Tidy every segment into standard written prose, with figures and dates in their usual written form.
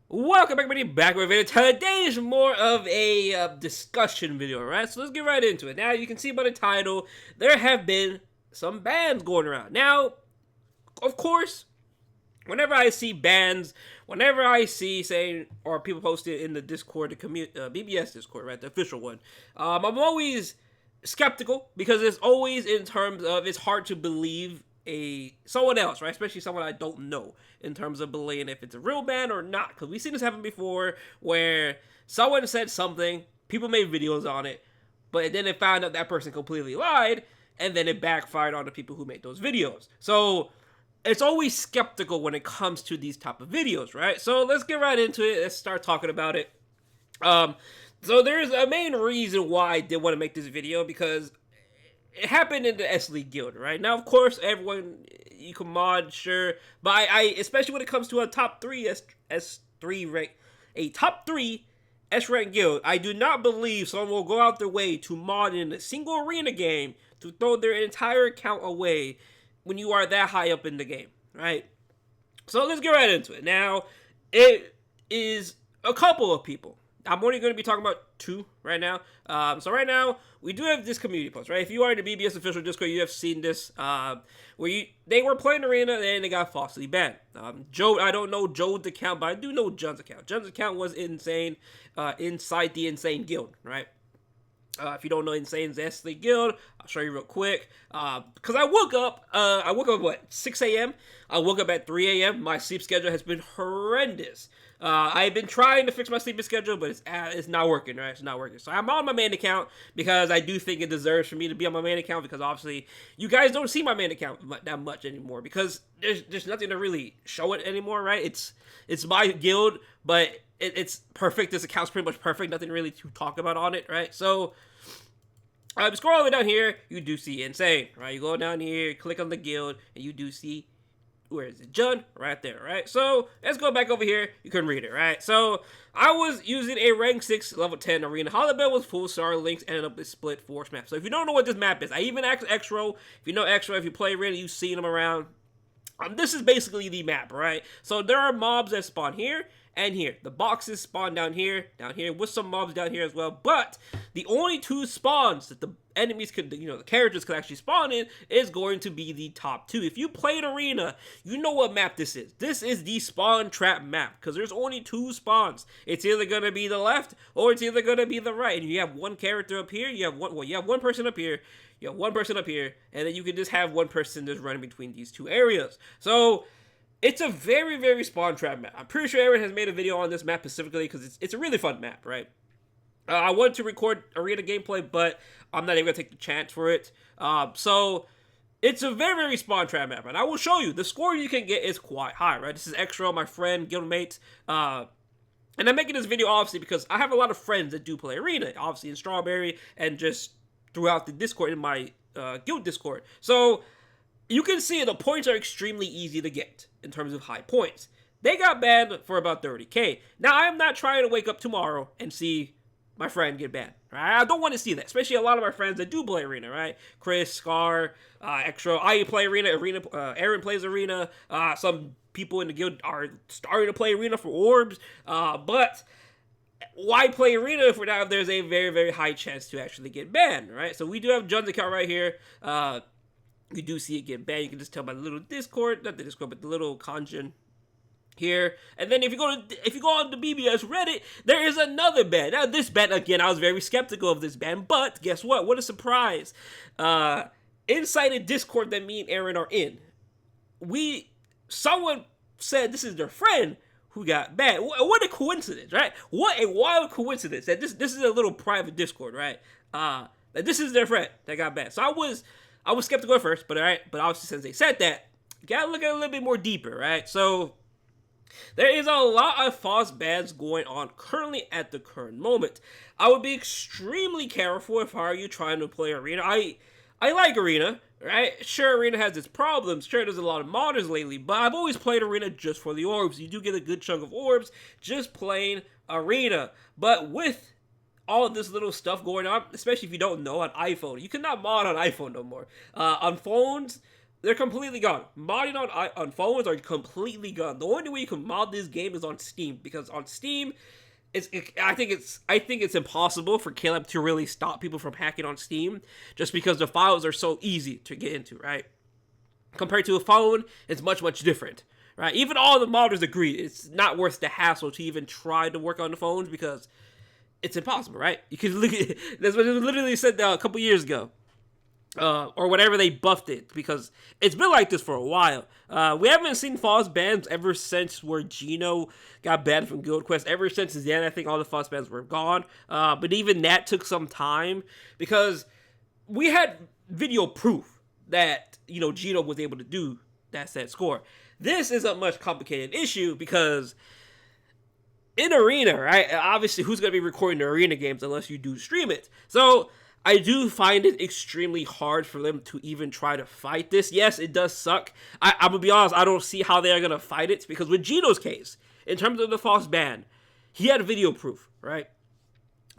Welcome back, everybody, back with a video. Today is more of a discussion video, right? So let's get right into it. Now, you can see by the title, there have been some bans going around. Now, of course, whenever I see bans, whenever I see saying, or people post it in the Discord, the BBS Discord, right, the official one, I'm always skeptical because it's always in terms of it's hard to believe someone else, right? Especially someone I don't know in terms of believing if it's a real ban or not. Because we've seen this happen before where someone said something, people made videos on it, but then they found out that person completely lied, and then it backfired on the people who made those videos. So it's always skeptical when it comes to these type of videos, right? So let's get right into it. Let's start talking about it. So there's a main reason why I did want to make this video because it happened in the S League Guild, right? Now, of course, everyone, you can mod, sure, but I especially when it comes to a top 3 S3 rank, a top 3 S rank guild, I do not believe someone will go out their way to mod in a single arena game to throw their entire account away when you are that high up in the game, right? So let's get right into it. Now, it is a couple of people. I'm only going to be talking about 2 right now. So right now, we do have this community post, right? If you are in the BBS official Discord, you have seen this, where they were playing Arena and they got falsely banned. Joe, I don't know Joe's account, but I do know John's account. John's account was insane, inside the Insane Guild, right? If you don't know Insane's S League Guild, I'll show you real quick. Because I woke up at what, 6 a.m.? I woke up at 3 a.m. My sleep schedule has been horrendous. I've been trying to fix my sleeping schedule, but it's not working, right? It's not working. So I'm on my main account because I do think it deserves for me to be on my main account because obviously you guys don't see my main account that much anymore because there's nothing to really show it anymore, right? It's my guild, but it's perfect. This account's pretty much perfect. Nothing really to talk about on it, right? So scroll all the way down here, you do see Insane, right? You go down here, click on the guild, and you do see, where is it? Jun, right there, right? So let's go back over here. You can read it, right? So I was using a rank 6, level 10 arena. Holiday was full star. Links ended up with split force map. So if you don't know what this map is, I even asked Exro. If you know Exro, if you play arena, you've seen them around. This is basically the map, right? So there are mobs that spawn here and here. The boxes spawn down here, with some mobs down here as well. But the only 2 spawns that the enemies could, the characters could actually spawn in is going to be the top 2. If you played Arena, you know what map this is. This is the spawn trap map because there's only 2 spawns. It's either going to be the left or it's either going to be the right. And you have one character up here, you have one person up here, you have one person up here, and then you can just have one person just running between these 2 areas. So it's a very, very spawn trap map. I'm pretty sure Aaron has made a video on this map specifically because it's a really fun map, right? I wanted to record arena gameplay, but I'm not even going to take the chance for it. So it's a very, very spawn trap map, and I will show you. The score you can get is quite high, right? This is Extra, my friend, guildmate. And I'm making this video, obviously, because I have a lot of friends that do play arena, obviously in Strawberry, and just throughout the Discord, in my guild Discord. So you can see the points are extremely easy to get in terms of high points. They got banned for about 30k. Now, I am not trying to wake up tomorrow and see my friend get banned, right? I don't want to see that, especially a lot of my friends that do play arena, right? Chris, Scar, Extra, I play arena, Aaron plays arena, some people in the guild are starting to play arena for orbs, but why play arena if there's a very, very high chance to actually get banned, right? So we do have John's account right here. You do see it get banned. You can just tell by the little Discord, not the Discord, but the little Kanjin here. And then if you go on the BBS Reddit, there is another ban. Now this ban, again, I was very skeptical of this ban, but guess what? What a surprise. Inside a Discord that me and Aaron are in, someone said this is their friend who got banned. What a coincidence, right? What a wild coincidence that this is a little private Discord, right? That this is their friend that got banned. So I was skeptical at first, but obviously since they said that, you gotta look at it a little bit more deeper, right? So there is a lot of false bans going on currently at the current moment. I would be extremely careful if I were you trying to play Arena. I like Arena, right? Sure, Arena has its problems. Sure, there's a lot of modders lately, but I've always played Arena just for the orbs. You do get a good chunk of orbs just playing Arena. But with all of this little stuff going on, especially if you don't know, on iPhone, you cannot mod on iPhone no more. On phones, They're completely gone. Modding on phones are completely gone. The only way you can mod this game is on Steam, because on Steam, I think it's impossible for KLAB to really stop people from hacking on Steam, just because the files are so easy to get into, right? Compared to a phone, it's much different, right? Even all the modders agree it's not worth the hassle to even try to work on the phones, because it's impossible, right? You can look at that's what it literally said a couple years ago. Or whatever they buffed it, because it's been like this for a while. We haven't seen false bans ever since where Gino got banned from Guild Quest. Ever since then, I think all the false bans were gone. But even that took some time, because we had video proof that, Gino was able to do that set score. This is a much complicated issue, because in Arena, right, obviously who's going to be recording the Arena games unless you do stream it? So I do find it extremely hard for them to even try to fight this. Yes, it does suck. I'm going to be honest, I don't see how they're going to fight it, because with Gino's case, in terms of the false ban, he had video proof, right?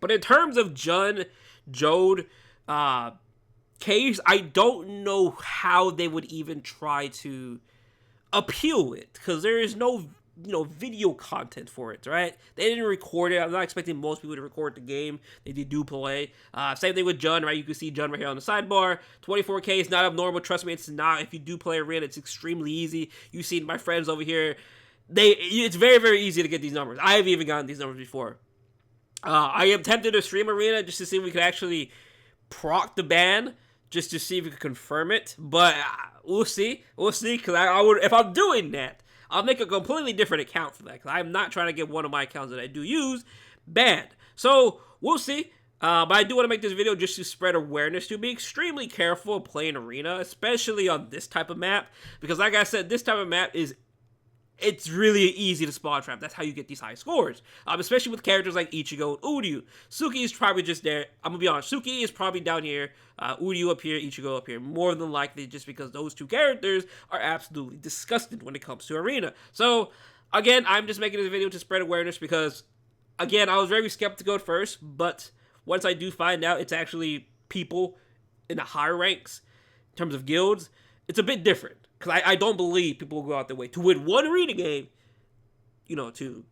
But in terms of Jode, case, I don't know how they would even try to appeal it, because there is no video content for it, right? They didn't record it. I'm not expecting most people to record the game. They do play. Same thing with Jun, right? You can see Jun right here on the sidebar. 24K is not abnormal. Trust me, it's not. If you do play Arena, it's extremely easy. You've seen my friends over here. It's very easy to get these numbers. I have even gotten these numbers before. I am tempted to stream Arena just to see if we could actually proc the ban, just to see if we could confirm it. But we'll see. We'll see, because I would, if I'm doing that, I'll make a completely different account for that, because I'm not trying to get one of my accounts that I do use banned. So, we'll see. But I do want to make this video just to spread awareness, to be extremely careful playing Arena, especially on this type of map. Because like I said, this type of map it's really easy to spawn trap. That's how you get these high scores. Especially with characters like Ichigo and Uryu. Suki is probably just there. I'm going to be honest. Suki is probably down here. Uryu up here. Ichigo up here. More than likely, just because those two characters are absolutely disgusting when it comes to Arena. So, again, I'm just making this video to spread awareness, because, again, I was very skeptical at first. But once I do find out it's actually people in the higher ranks, in terms of guilds, it's a bit different. Because I don't believe people will go out their way to win one Arena game, to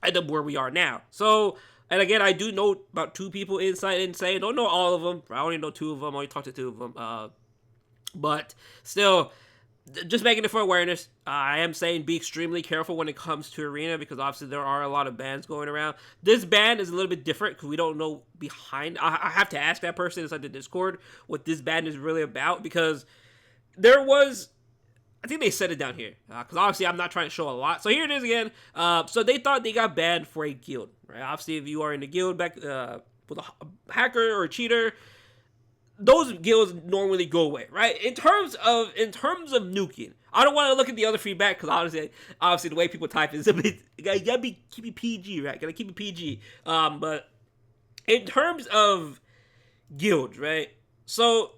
end up where we are now. So, and again, I do know about 2 people inside Insane. Don't know all of them. I only know 2 of them. I only talked to 2 of them. But still, just making it for awareness. I am saying be extremely careful when it comes to Arena, because obviously there are a lot of bans going around. This ban is a little bit different, because we don't know behind. I have to ask that person inside the Discord what this ban is really about, because there was, I think they said it down here, because obviously I'm not trying to show a lot. So here it is again. So they thought they got banned for a guild, right? Obviously, if you are in a guild back with a hacker or a cheater, those guilds normally go away, right? In terms of nuking, I don't want to look at the other feedback, because obviously the way people type is a bit. You gotta keep it PG, right? Gotta keep it PG. But in terms of guilds, right? So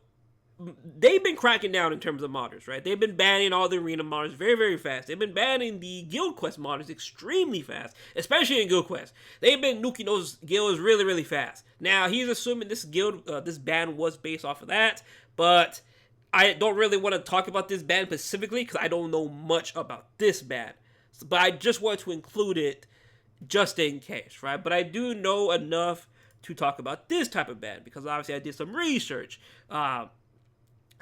they've been cracking down in terms of modders, right? They've been banning all the Arena modders very fast. They've been banning the Guild Quest modders extremely fast, especially in Guild Quest. They've been nuking those guilds really fast. Now, he's assuming this ban was based off of that, but I don't really want to talk about this ban specifically, because I don't know much about this ban. But I just want to include it just in case, right? But I do know enough to talk about this type of ban, because obviously I did some research.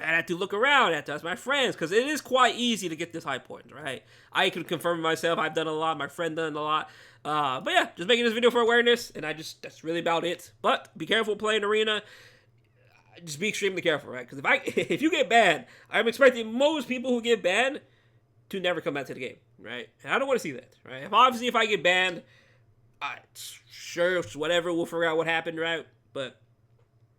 I had to look around, I had to ask my friends, because it is quite easy to get this high point, right? I can confirm myself, I've done a lot, my friend done a lot. But yeah, just making this video for awareness, and that's really about it. But be careful playing Arena. Just be extremely careful, right? Because if you get banned, I'm expecting most people who get banned to never come back to the game, right? And I don't want to see that, right? If I get banned, sure, whatever, we'll figure out what happened, right? But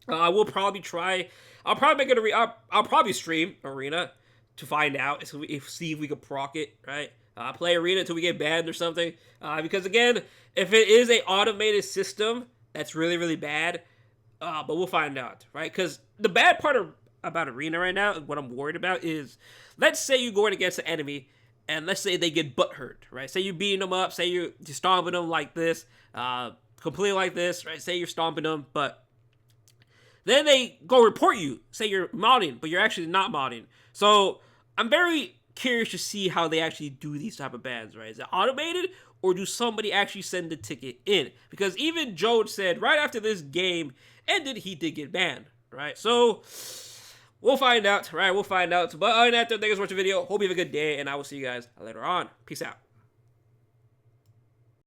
I will probably try. I'll probably make it. I'll probably stream Arena to find out, see if we can proc it, right? Play Arena until we get banned or something. Because again, if it is a automated system, that's really bad. But we'll find out, right? Because the bad part about Arena right now, what I'm worried about is, let's say you're going against an enemy, and let's say they get butthurt, right? Say you're beating them up, say you're stomping them like this, completely like this, right? Say you're stomping them, but then they go report you. Say you're modding, but you're actually not modding. So I'm very curious to see how they actually do these type of bans, right? Is it automated, or do somebody actually send the ticket in? Because even Joe said right after this game ended, he did get banned, right? So we'll find out, right? We'll find out. But other than that, thank you guys for watching the video. Hope you have a good day, and I will see you guys later on. Peace out.